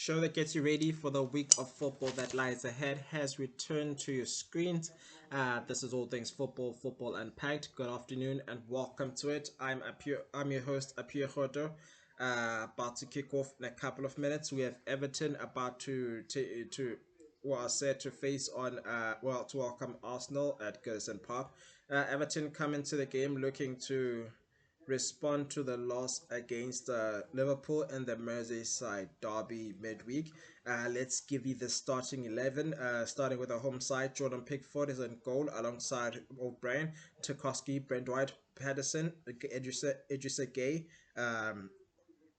show that gets you ready for the week of football that lies ahead has returned to your screens. This is all things football, football unpacked. Good afternoon and welcome to it. I'm your host Apiwe Roto. About to kick off in a couple of minutes. We have Everton about to well set to face on to welcome Arsenal at Goodison Park. Everton come into the game looking to respond to the loss against Liverpool in the Merseyside derby midweek. Let's give you the starting 11. Starting with the home side, Jordan Pickford is in goal alongside O'Brien, Tarkowski, Brent White, Patterson, Idrissa Gay,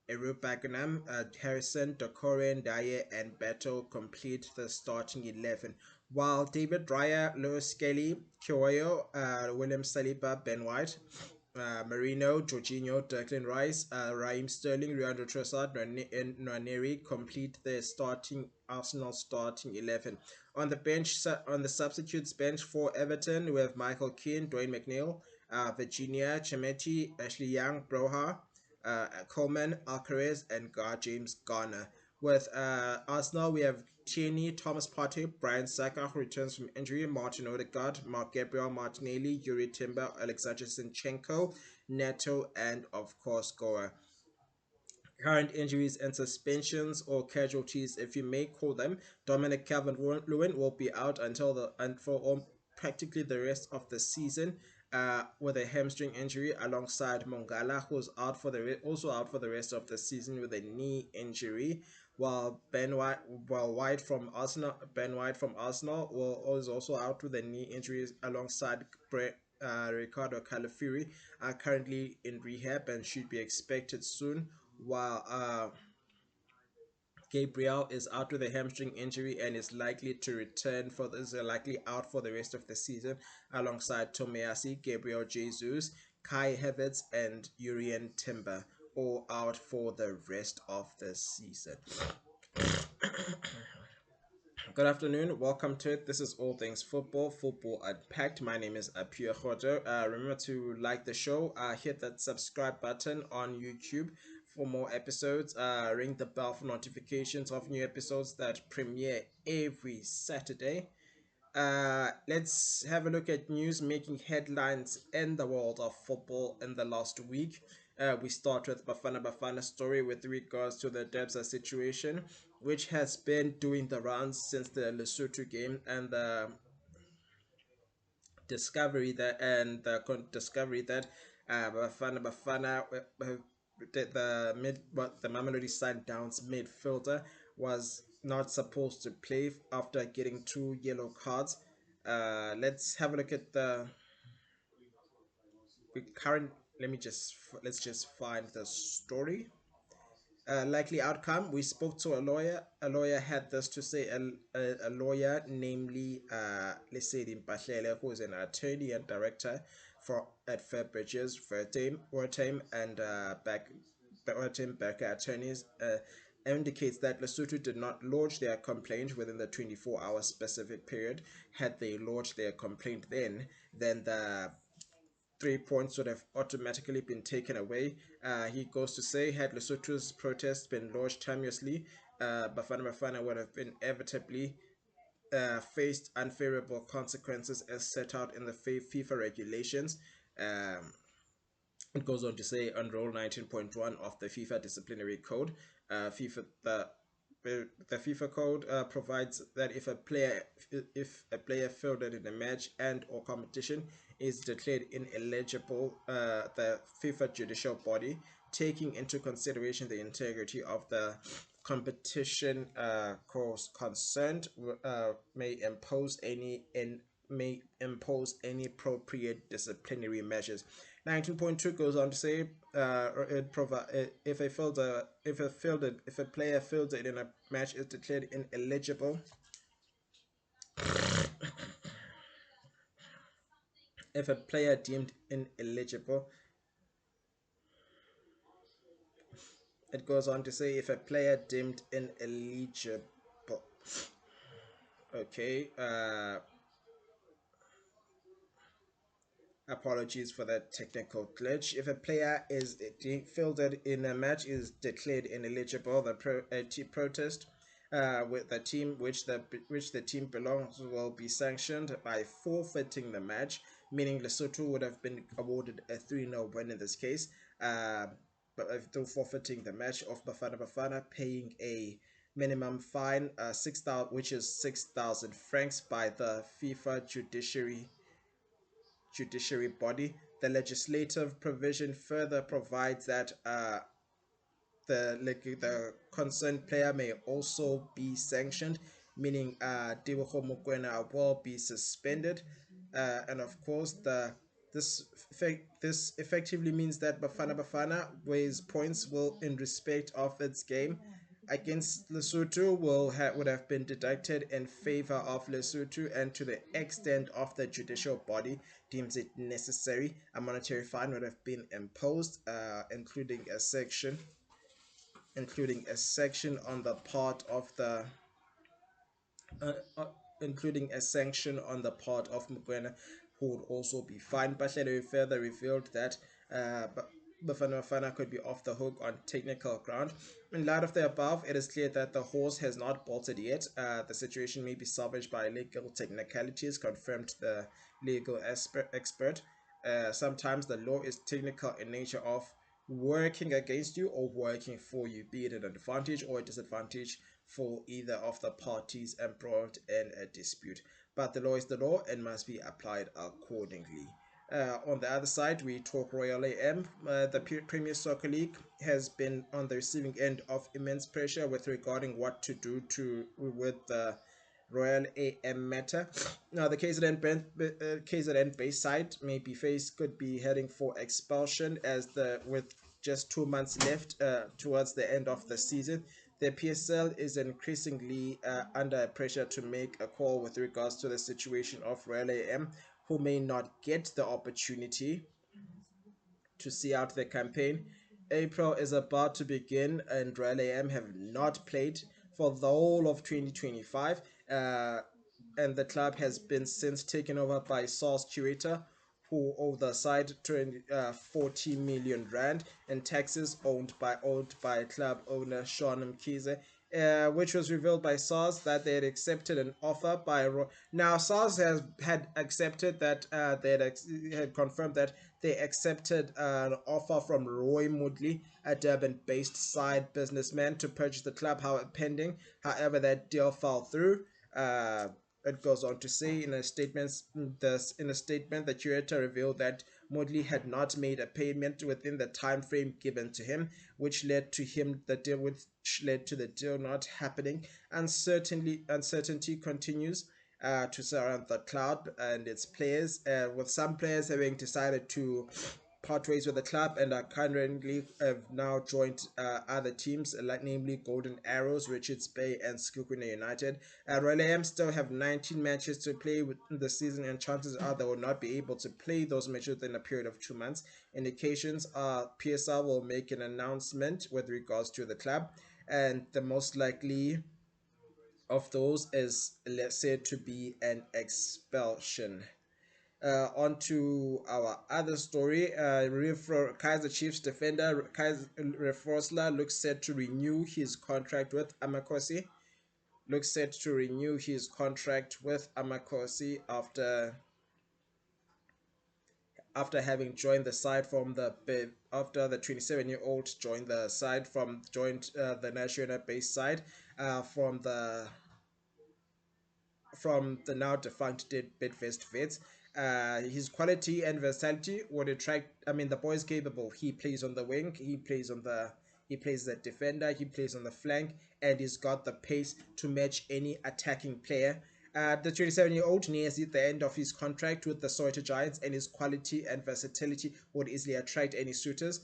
Eru Bagnam, Harrison, Dokore, Dyer, and Beto complete the starting 11. While David Raya, Lewis Skelly, Kyoyo, William Saliba, Ben White, Marino, Jorginho, Declan Rice, Raheem Sterling, Leandro Trossard, and Nwaneri complete the starting Arsenal starting 11. On the bench, on the substitutes bench for Everton, we have Michael Keane, Dwayne McNeil, Virginia, Chimetti, Ashley Young, Broha, Coleman, Alcaraz, and James Garner. With Arsenal, we have Tierney, Thomas Partey, Brian Saka, who returns from injury, Martin Odegaard, Mark Gabriel Martinelli, Yuri Timber, Alexander Zinchenko, Neto, and of course Goa. Current injuries and suspensions, or casualties, if you may call them. Dominic Calvert-Lewin will be out for practically the rest of the season with a hamstring injury, alongside Mongala, who's also out for the rest of the season with a knee injury. While Ben White from Arsenal is also out with a knee injury alongside Ricardo Calafiori, are currently in rehab and should be expected soon. While Gabriel is out with a hamstring injury and is likely to return likely out for the rest of the season, alongside Tomiyasu, Gabriel Jesus, Kai Havertz, and Urian Timber, all out for the rest of the season. Good afternoon, welcome to it. This is all things football, football unpacked. My name is Apiwe Roto. Remember to like the show, hit that subscribe button on YouTube for more episodes. Ring the bell for notifications of new episodes that premiere every Saturday. Let's have a look at news making headlines in the world of football in the last week. We start with Bafana story with regards to the Debsa situation, which has been doing the rounds since the Lesotho game, and the discovery that Bafana the Mamelodi Sundowns midfielder was not supposed to play after getting 2 yellow cards. Let's have a look at the current. Let's just find the story. Likely outcome. We spoke to a lawyer. A lawyer had this to say. A lawyer, namely Lesedi Mpahlele, who is an attorney and director at Fairbridges, Wertheim, and Wertheim Becker attorneys, indicates that Lesotho did not lodge their complaint within the 24-hour specific period. Had they lodged their complaint then the 3 points would have automatically been taken away. He goes to say, had Lesotho's protest been lodged timelessly, Bafana would have inevitably faced unfavorable consequences as set out in the FIFA regulations. It goes on to say, on Rule 19.1 of the FIFA Disciplinary Code, the FIFA code provides that if a player failed in a match and or competition is declared ineligible, the FIFA judicial body, taking into consideration the integrity of the competition course concerned, may impose any appropriate disciplinary measures. 19.2 goes on to say, if a player failed in a match is declared ineligible. If a player deemed ineligible, it goes on to say, if a player deemed ineligible. Okay. Apologies for that technical glitch. If a player is fielded in a match is declared ineligible, the protest with the team which the team belongs will be sanctioned by forfeiting the match, meaning Lesotho would have been awarded a 3-0 win in this case. Uh, but through forfeiting the match of Bafana Bafana, paying a minimum fine, 6,000, which is 6,000 francs by the FIFA judiciary body. The legislative provision further provides that the concerned player may also be sanctioned, meaning Dibuho Mokoena will be suspended, and of course this effectively means that Bafana Bafana weighs points will in respect of its game against Lesotho would have been deducted in favor of Lesotho, and to the extent of the judicial body deems it necessary, a monetary fine would have been imposed, including a section on the part of the uh, uh, including a sanction on the part of Mokoena, who would also be fined. Bahlele further revealed that Bafana Bafana could be off the hook on technical ground. In light of the above, it is clear that the horse has not bolted yet. The situation may be salvaged by legal technicalities, confirmed the legal expert. Sometimes the law is technical in nature of working against you or working for you, be it an advantage or a disadvantage for either of the parties embroiled in a dispute. But the law is the law and must be applied accordingly. On the other side, we talk Royal AM. The Premier Soccer League has been on the receiving end of immense pressure with regarding what to do with the Royal AM matter. Now, the KZN base side could be heading for expulsion as the with just 2 months left towards the end of the season. The PSL is increasingly under pressure to make a call with regards to the situation of Royal AM, who may not get the opportunity to see out the campaign. April is about to begin, and Royal AM have not played for the whole of 2025. And the club has been since taken over by SARS Curator, who owe the side 40 million rand in taxes owed by club owner Sean Mkhize, which was revealed by SARS that they had accepted an offer by now SARS had accepted that had confirmed that they accepted an offer from Roy Moodley, a Durban-based side businessman, to purchase the club, pending. However, that deal fell through. Uh, it goes on to say in a statement, the curator revealed that Moodley had not made a payment within the time frame given to him, which led to the deal not happening. Uncertainty continues to surround the club and its players, with some players having decided to part ways with the club and are currently have now joined other teams, like namely Golden Arrows, Richards Bay, and Skukuna United. Royal AM still have 19 matches to play within the season, and chances are they will not be able to play those matches within a period of 2 months. Indications are PSL will make an announcement with regards to the club, and the most likely of those is, let's say, to be an expulsion. On to our other story. Kaiser Chiefs defender Kaiser Reforsla looks set to renew his contract with Amakosi. Looks set to renew his contract with Amakosi after having joined the side from the after the 27-year-old joined the national base side from the now defunct Bedfast Vets. His quality and versatility would attract. I mean, the boy is capable. He plays on the wing. He plays the defender. He plays on the flank, and he's got the pace to match any attacking player. The 27-year-old nears the end of his contract with the Soweto Giants, and his quality and versatility would easily attract any suitors.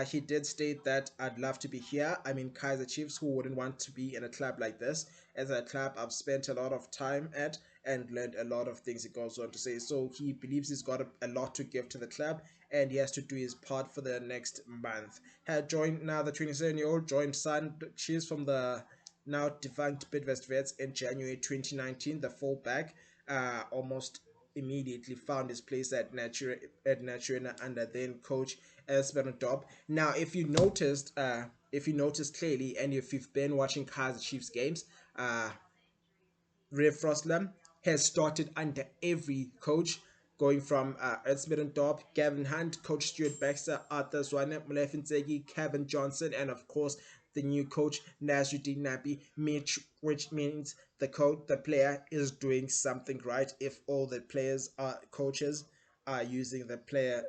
He did state that I'd love to be here. I mean, Kaiser Chiefs, who wouldn't want to be in a club like this? As a club I've spent a lot of time at and learned a lot of things, he goes on to say. So he believes he's got a lot to give to the club, and he has to do his part for the next month. The 27-year-old joined Sun Chiefs from the now defunct Bidvest Vets in January 2019, the fullback, almost immediately found his place at Naturena under then coach Esperantop. Now, if you noticed clearly, and if you've been watching Kaiser Chiefs games, Ray Frostlam has started under every coach, going from Edmund Dobb, Gavin Hunt, Coach Stuart Baxter, Arthur Swane, Mlefinsegi, Kevin Johnson, and of course the new coach Nasruddin Nabi, which means the player is doing something right if all the players are coaches are using the player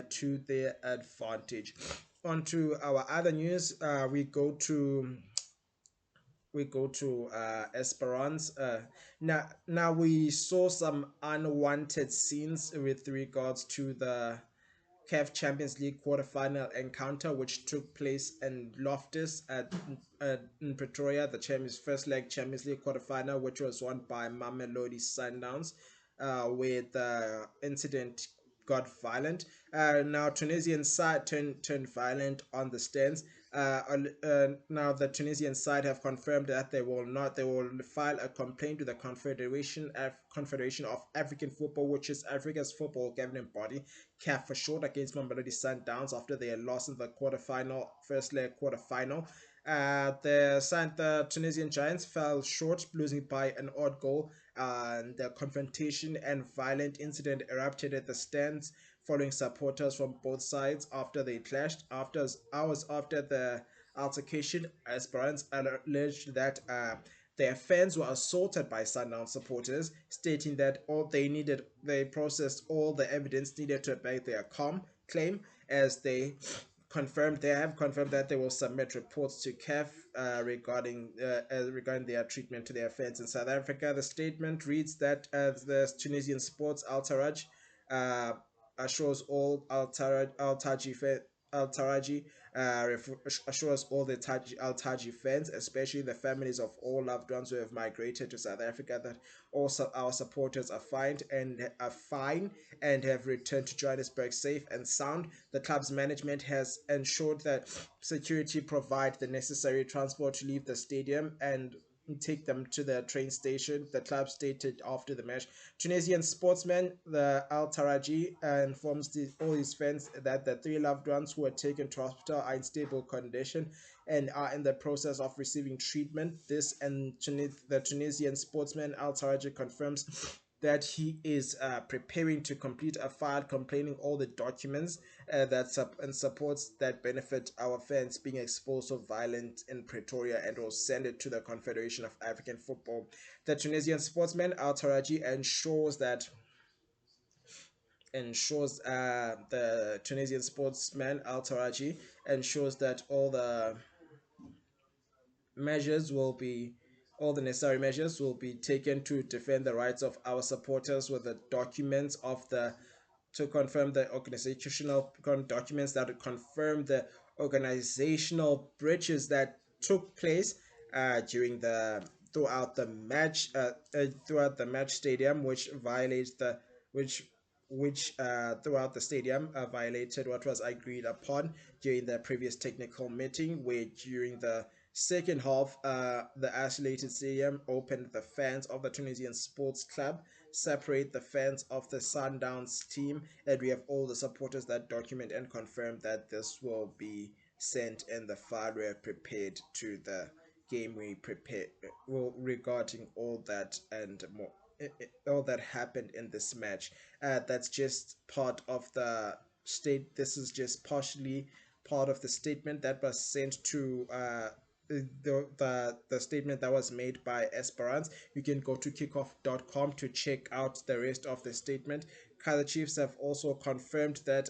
to their advantage. On to our other news, we go to Esperance. Now we saw some unwanted scenes with regards to the CAF Champions League quarterfinal encounter, which took place in Loftus in Pretoria, the Champions first leg Champions League quarterfinal, which was won by Mamelodi Sundowns, where the incident got violent. Now Tunisian side turned violent on the stands. Now the Tunisian side have confirmed that they will file a complaint to the Confederation of African Football, which is Africa's football governing body, CAF for short, against Mamelodi Sundowns after they lost in the first leg quarterfinal. The Tunisian Giants fell short, losing by an odd goal. And the confrontation and violent incident erupted at the stands following supporters from both sides after they clashed. After hours after the altercation, Esperance alleged that their fans were assaulted by Sundown supporters, stating that they processed all the evidence needed to back their claim, as they have confirmed that they will submit reports to CAF regarding their treatment to their fans in South Africa. The statement reads that the Tunisian sports Altaraji uh, assures all Al-Taraji assures all the Al-Taji fans, especially the families of all loved ones who have migrated to South Africa, that also our supporters are fine and have returned to Johannesburg safe and sound. The club's management has ensured that security provide the necessary transport to leave the stadium and take them to the train station, the club stated after the match. Tunisian sportsman, the Al Taraji, informs all his fans that the three loved ones who were taken to hospital are in stable condition and are in the process of receiving treatment. This and the Tunisian sportsman Al Taraji confirms that he is preparing to complete a file complaining all the documents and supports that benefit our fans being exposed to violence in Pretoria, and will send it to the Confederation of African Football. The Tunisian sportsman Al Taraji ensures the Tunisian sportsman Al Taraji ensures that measures will be all the necessary measures will be taken to defend the rights of our supporters with the documents of the to confirm the organizational documents that confirm the organizational breaches that took place during the throughout the match stadium, which violates the which throughout the stadium violated what was agreed upon during the previous technical meeting, where during the second half the isolated stadium opened the fans of the Tunisian Sports Club, separate the fans of the Sundowns team, and we have all the supporters that document and confirm that this will be sent in the file we have prepared to the game we prepared well, regarding all that and more, all that happened in this match. That's just part of the state. This is just partially part of the statement that was sent to the statement that was made by Esperance. You can go to kickoff.com to check out the rest of the statement. Kaiser Chiefs have also confirmed that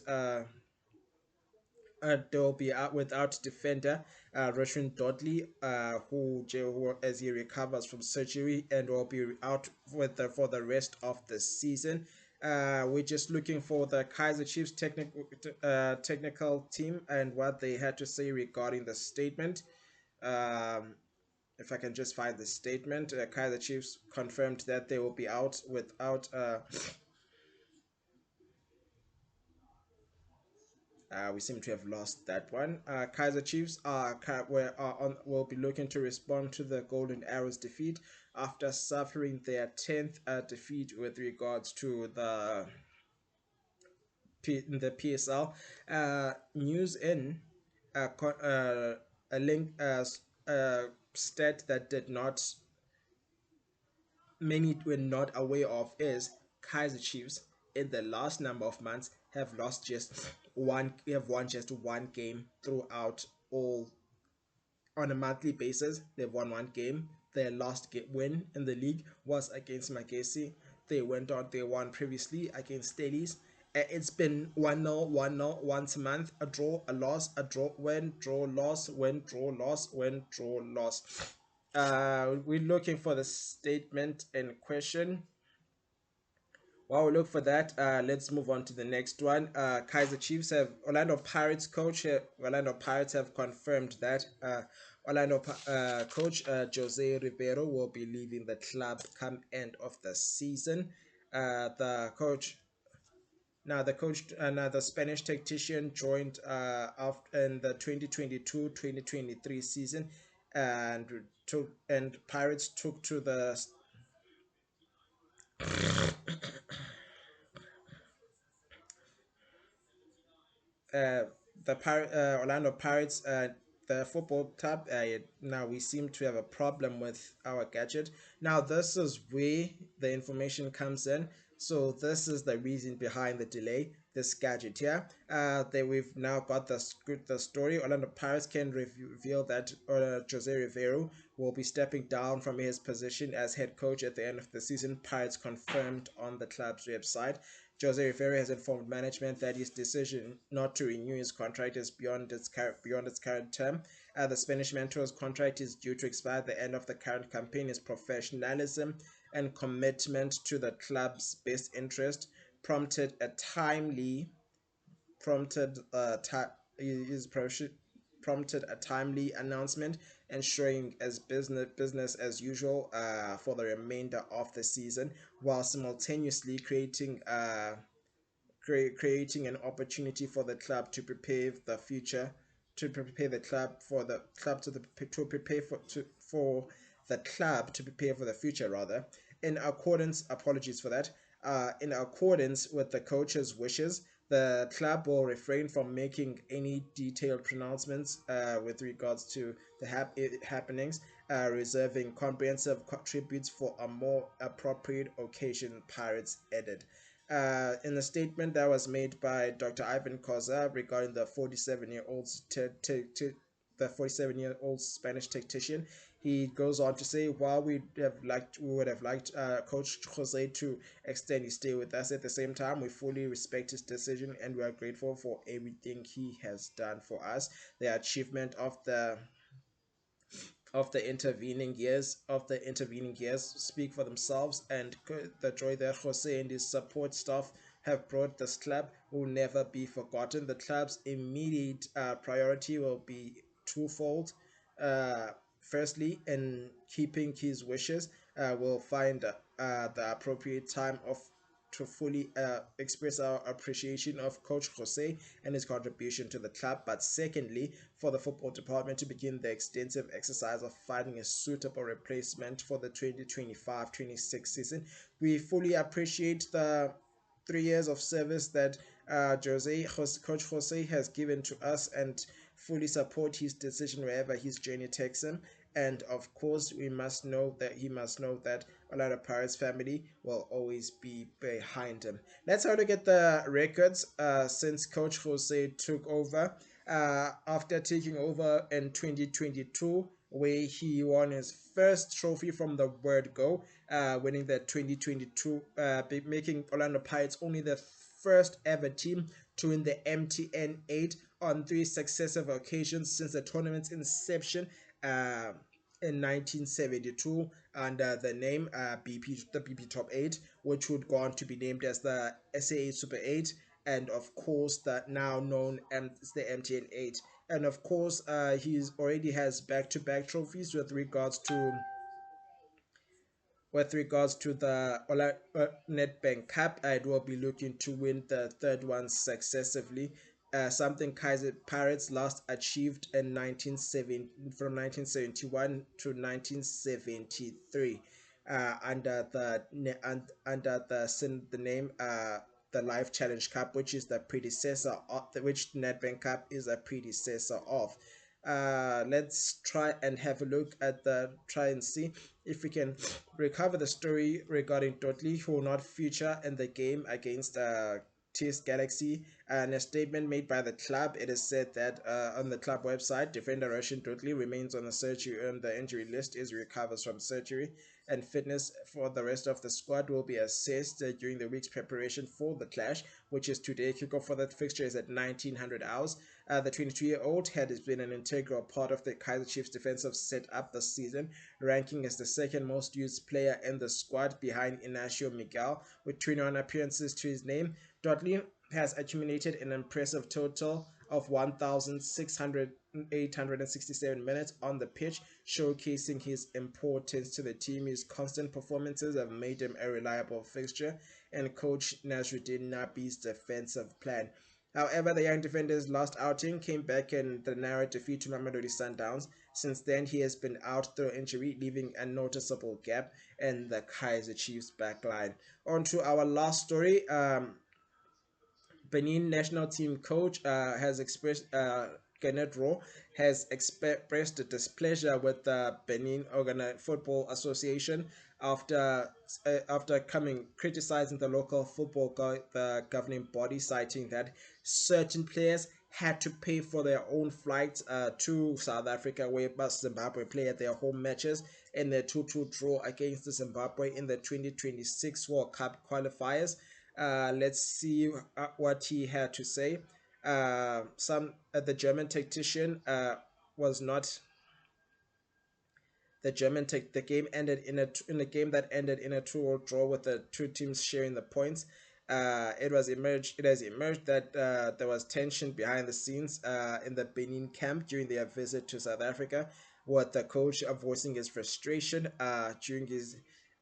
they will be out without defender Russian Dudley, who as he recovers from surgery, and will be out for the rest of the season. We're just looking for the Kaiser Chiefs technical team and what they had to say regarding the statement. Um, if I can just find the statement, Kaiser Chiefs confirmed that they will be out without We seem to have lost that one. Kaiser Chiefs will be looking to respond to the Golden Arrows defeat after suffering their 10th defeat with regards to the PSL. News in a link stat that did not many were not aware of is Kaiser Chiefs in the last number of months have won just one game throughout all. On a monthly basis, they've won one game. Their last win in the league was against Magesi. They won previously against Steadies. It's been 1-0, 1-0 once a month, a draw, a loss, a draw, win, draw, loss, win, draw, loss, win, draw, loss. We're looking for the statement in question. While we look for that, let's move on to the next one. Kaiser Chiefs have Orlando Pirates have confirmed that coach Jose Rivero will be leaving the club come end of the season. The coach now the Spanish tactician joined after in the 2022-2023 season, and Pirates took to the uh, Orlando Pirates, the football tab. Now we seem to have a problem with our gadget. Now this is where the information comes in. So this is the reason behind the delay. This gadget here. That we've now got the story. Orlando Pirates can reveal that Jose Rivero will be stepping down from his position as head coach at the end of the season. Pirates confirmed on the club's website. Jose Rivera has informed management that his decision not to renew his contract is beyond its current term. The Spanish mentor's contract is due to expire at the end of the current campaign. His professionalism and commitment to the club's best interest prompted a timely prompted is prompted a timely announcement, ensuring as business as usual for the remainder of the season, while simultaneously creating an opportunity for the club to prepare the future, to prepare the club for the club to prepare for the club to prepare for the future, rather, in accordance apologies for that in accordance with the coach's wishes. The club will refrain from making any detailed pronouncements with regards to the happenings, reserving comprehensive tributes for a more appropriate occasion, Pirates added. In a statement that was made by Dr. Ivan Koza regarding the 47-year-old Spanish tactician, he goes on to say, while we would have liked Coach Jose to extend his stay with us, at the same time, we fully respect his decision and we are grateful for everything he has done for us. The achievement of the intervening years speak for themselves, and the joy that Jose and his support staff have brought this club will never be forgotten. The club's immediate priority will be twofold. Firstly, in keeping his wishes, we'll find the appropriate time of to fully express our appreciation of Coach Jose and his contribution to the club. But secondly, for the football department to begin the extensive exercise of finding a suitable replacement for the 2025-26 season. We fully appreciate the 3 years of service that Coach Jose has given to us, and fully support his decision wherever his journey takes him. And of course, he must know that Orlando Pirates family will always be behind him. Let's have a look at the records since Coach Jose took over. After taking over in 2022, where he won his first trophy from the word go, winning the 2022, making Orlando Pirates only the first ever team to win the MTN 8 on 3 successive occasions since the tournament's inception in 1972 under the name the BP Top 8, which would go on to be named as the SAA Super 8, and of course the now known as the MTN 8. And of course, he's already has back-to-back trophies with regards to the Nedbank Cup. I will be looking to win the third one successively. something Kaiser Pirates last achieved in 1970, from 1971 to 1973, under the name the Life Challenge Cup, which is the predecessor of which Nedbank Cup is a predecessor of. Let's try and have a look at the try and see if we can recover the story regarding Dudley, who will not feature in the game against TS Galaxy. And a statement made by the club, it is said that on the club website, defender Russian Dudley remains on the injury list as he recovers from surgery, and fitness for the rest of the squad will be assessed during the week's preparation for the clash, which is today. Kickoff for that fixture is at 1900 hours. The 22-year-old had been an integral part of the Kaiser Chiefs defensive setup this season, ranking as the second most used player in the squad behind Inacio Miguel with 21 appearances to his name. Dudley has accumulated an impressive total of 1,867 minutes on the pitch, showcasing his importance to the team. His constant performances have made him a reliable fixture and coach Nasruddin Nabi's defensive plan. However, the young defender's last outing came back in the narrow defeat to Mamelodi Sundowns. Since then, he has been out through injury, leaving a noticeable gap in the Kaiser Chiefs backline. On to our last story. Benin national team coach has expressed Kenneth Rowe has expressed displeasure with the Benin Football Association after coming criticizing the local the governing body, citing that certain players had to pay for their own flights to South Africa, where Zimbabwe play at their home matches in the 2-2 draw against Zimbabwe in the 2026 World Cup qualifiers. Let's see what he had to say. Some The German tactician was not the German tech. The game ended in a game that ended in a 2-2 draw with the two teams sharing the points. It has emerged that there was tension behind the scenes in the Benin camp during their visit to South Africa, with the coach voicing his frustration during his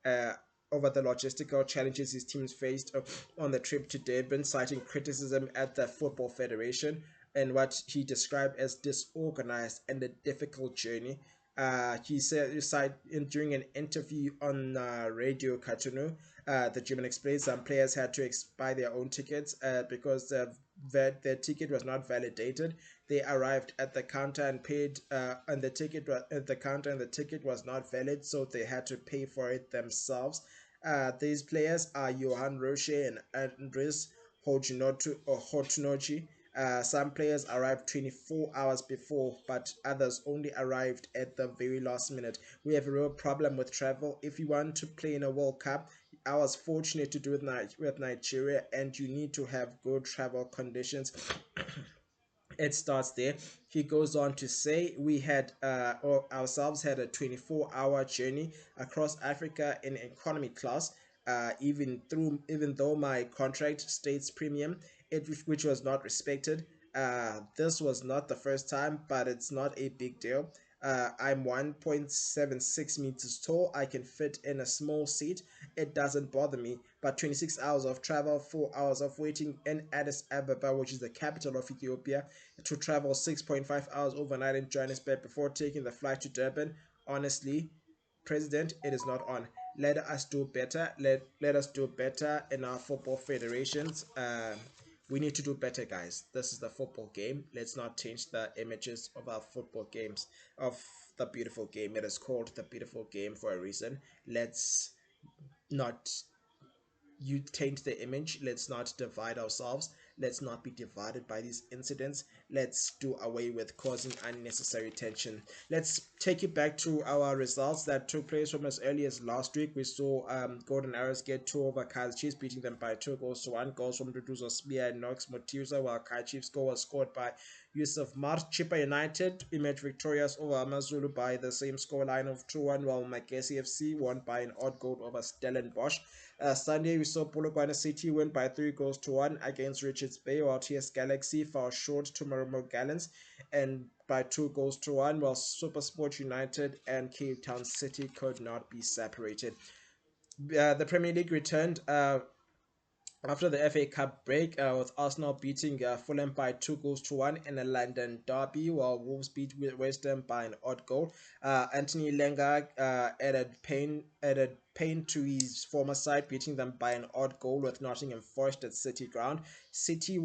uh, over the logistical challenges his teams faced on the trip to Durban, citing criticism at the Football Federation and what he described as disorganized and a difficult journey. He said during an interview on Radio Katunu, the German explained some players had to buy their own tickets because their ticket was not validated. They arrived at the counter and paid, and the ticket was at the counter, and the ticket was not valid, so they had to pay for it themselves. These players are Johan Roche and Andres Hotnochi. Some players arrived 24 hours before, but others only arrived at the very last minute. We have a real problem with travel. If you want to play in a World Cup, I was fortunate to do it with Nigeria, and you need to have good travel conditions. It starts there. He goes on to say we had or ourselves had a 24-hour journey across Africa in economy class. Even though my contract states premium, which was not respected. This was not the first time, but it's not a big deal. I'm 1.76 meters tall. I can fit in a small seat. It doesn't bother me. But 26 hours of travel, 4 hours of waiting in Addis Ababa, which is the capital of Ethiopia, to travel 6.5 hours overnight in Johannesburg before taking the flight to Durban. Honestly, President, it is not on. Let us do better. Let us do better in our football federations. We need to do better, guys. This is the football game. Let's not change the images of our football games, of the beautiful game. It is called the beautiful game for a reason. Let's not you taint the image. Let's not divide ourselves. Let's not be divided by these incidents. Let's do away with causing unnecessary tension. Let's take you back to our results that took place from as early as last week. We saw Golden Arrows get 2 over Kaiser Chiefs, beating them by 2 goals to 1. Goals from Duduzo Spear and Knox Motiusa, while Kaiser Chiefs goal was scored by Yusuf Mar. Chippa United emerged victorious over Amazulu by the same scoreline of 2-1, while Magesi FC won by an odd goal over Stellenbosch. Sunday, we saw Polokwane City win by 3 goals to 1 against Richards Bay, while TS Galaxy fell short to Marimo Gallants and by 2 goals to 1, while Supersport United and Cape Town City could not be separated. The Premier League returned after the FA Cup break, with Arsenal beating Fulham by 2 goals to 1 in a London derby, while Wolves beat West Ham by an odd goal. Anthony Lenga added pain to his former side, beating them by an odd goal with Nottingham Forest at City Ground. City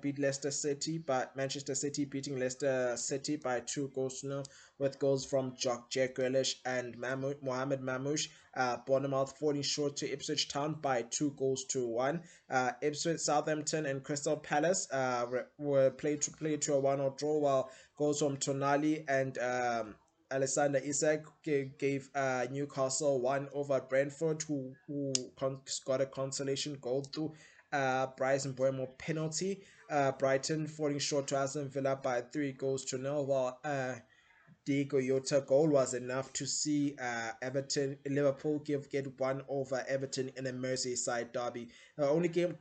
beat Leicester City, but Manchester City beating Leicester City by 2 goals to 0 with goals from Jack Grealish and Mohamed Mamouche. Bournemouth falling short to Ipswich Town by 2 goals to 1. Ipswich, Southampton, and Crystal Palace were played to a 1-1 draw, while goals from Tonali and Alexander Isak gave Newcastle one over Brentford, who got a consolation goal through Bryson Mbeumo penalty. Brighton falling short to Aston Villa by 3 goals to 0, while Diego Jota goal was enough to see Liverpool get one over Everton in a Merseyside derby. The only game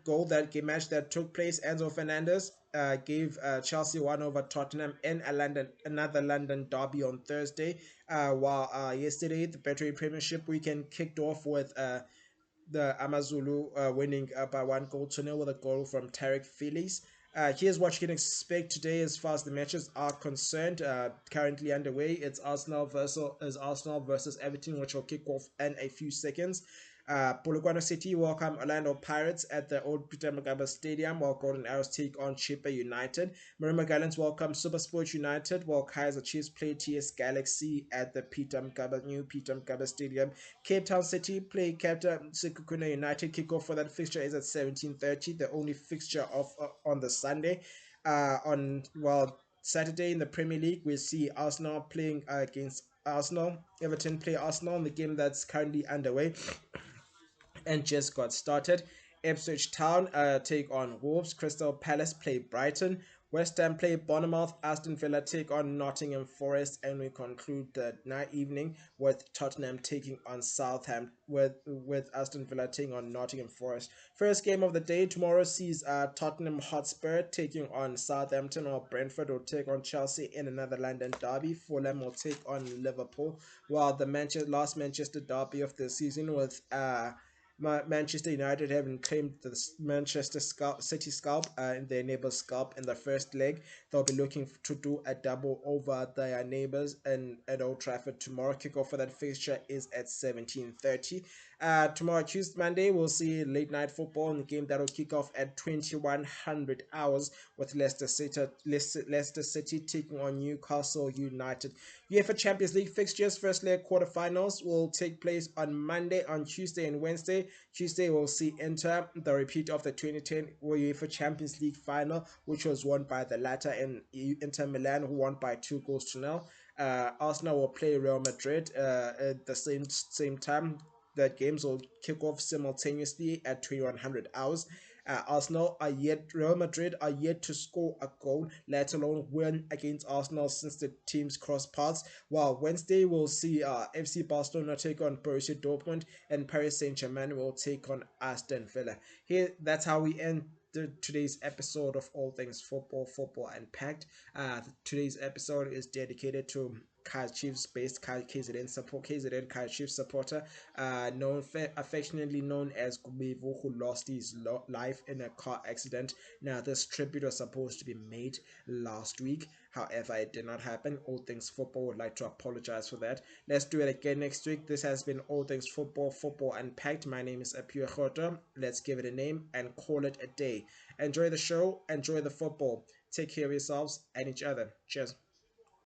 match that took place, Enzo Fernandez gave Chelsea one over Tottenham in another London derby on Thursday. While yesterday the Betway Premiership weekend kicked off with the Amazulu winning by 1 goal to 0 with a goal from Tarek Philis. Here's what you can expect today as far as the matches are concerned. Currently underway, it's Arsenal versus Everton, which will kick off in a few seconds. Polokwane City welcome Orlando Pirates at the old Peter Mokaba Stadium, while Golden Arrows take on Chippa United. Marima Gallants welcome Supersport United, while Kaiser Chiefs play TS Galaxy at the new Peter Mokaba Stadium. Cape Town City play Captain Sekhukhune United. Kickoff for that fixture is at 17:30, the only fixture of on the Sunday. On Saturday in the Premier League, we see Arsenal playing against Arsenal. Everton play Arsenal in the game that's currently underway and just got started. Ipswich Town take on Wolves. Crystal Palace play Brighton. West Ham play Bournemouth. Aston Villa take on Nottingham Forest, and we conclude the night evening with Tottenham taking on Southampton. With Aston Villa taking on Nottingham Forest. First game of the day tomorrow sees Tottenham Hotspur taking on Southampton, or Brentford will take on Chelsea in another London derby. Fulham will take on Liverpool, while the last Manchester derby of the season with Manchester United having claimed the Manchester City scalp and their neighbours scalp in the first leg. They'll be looking to do a double over their neighbours at Old Trafford tomorrow. Kickoff for that fixture is at 17:30. Tomorrow, Tuesday, Monday, we'll see late night football in the game that will kick off at 2100 hours with Leicester City taking on Newcastle United. UEFA Champions League fixtures, first leg quarterfinals will take place on Monday, on Tuesday, and Wednesday. Tuesday we'll see Inter, the repeat of the 2010 UEFA Champions League final, which was won by the latter, and Inter Milan, who won by 2 goals to 0. Arsenal will play Real Madrid at the same time. The games will kick off simultaneously at 2100 hours. Real Madrid are yet to score a goal, let alone win against Arsenal since the teams cross paths. While Wednesday we'll see FC Barcelona take on Borussia Dortmund, and Paris Saint-Germain will take on Aston Villa. That's how we end today's episode of All Things Football Unpacked. Today's episode is dedicated to Kaizer Chiefs based KZN Kaizer Chiefs supporter, affectionately known as Gumevu, who lost his life in a car accident. Now, this tribute was supposed to be made last week. However, it did not happen. All Things Football would like to apologize for that. Let's do it again next week. This has been All Things Football Unpacked. My name is Apiwe Roto. Let's give it a name and call it a day. Enjoy the show. Enjoy the football. Take care of yourselves and each other. Cheers.